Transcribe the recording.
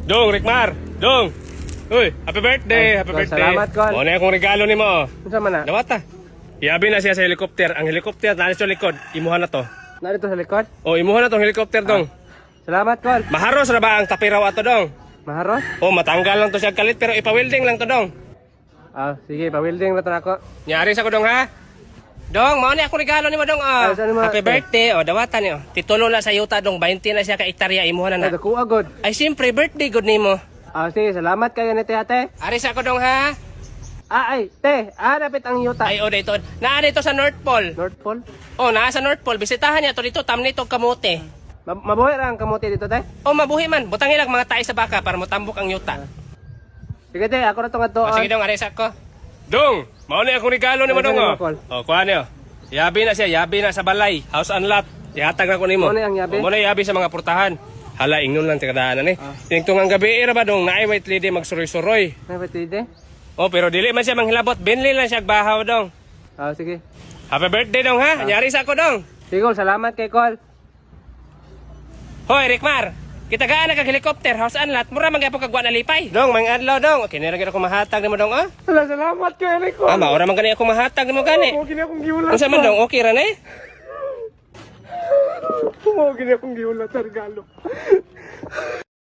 Dong, Rickmar. Dong. Uy, happy birthday, happy Kol, birthday. salamat, Kol. Mo na akong regalo nimo. Unsa man na? Dawata. Iabi na siya sa helicopter. Ang helicopter na sa likod. Imuha na to. Narito sa likod. O, imuha na tong helicopter, Dong. Salamat, Kol. Maharos na ba ang tapiraw ato, Dong? Maharos? O, matanggal lang to siya kalit pero ipa-welding lang to, Dong. Sige, pa-welding na to nako. Nyari sa ko, Dong, ha? Dong, mao ni ako regalo nimo, Dong. saan mo? Happy birthday. O, dawatan niyo. Titulo na sa yuta, Dong. 20 na siya ka hektarya. Imuha na na. Dako agad. Ay, siyempre, birthday good nimo. Sige, salamat kayo ni ate. Ari sa ko, Dong, ha? Te, napit ang yuta. Ay, o, dito. Naa dito sa North Pole. North Pole. O, naa sa North Pole. Bisitahan niya to dito. Tamni to kamote. Mabuhay ra ang kamote dito, te. O, mabuhi man. Butang ilang mga tayo sa baka para matambok ang yuta. Sige, te, ako na to nga to. O, sige, Dong, ari sa ko. Dong, mao ni akong regalo nimo, Dong, o. O, kuha niyo. Yabi na siya, yabi na sa balay. House and lot. Ihatag na ko nimo. Mao na ang yabi? O, mao na yabi sa mga portahan. Hala, ingnon lang tikadaanan eh. Tingtungang gabi ra ba, Dong, naay white lady magsuroy-suroy. Napit dito. O, pero dili man siya manghilabot. Binli lang siya bahaw, Dong. Sige. Happy birthday, Dong, ha? Anyari sa ko, Dong. Sige, Kol, salamat kay Kol. Hoy, Rickmar. Kita gaan na kag helicopter, house and lot. Mura man gyapon kagwa na lipay. Dong, mang adlaw, Dong. Okay, nira gyud ako mahatag nimo, Dong, ah. Salamat kay Kol. Maura man gani ako mahatag nimo gani. Mo gini akong giulat. Unsa man, Dong? Okay ra na eh? Mo gini akong giulat sa regalo.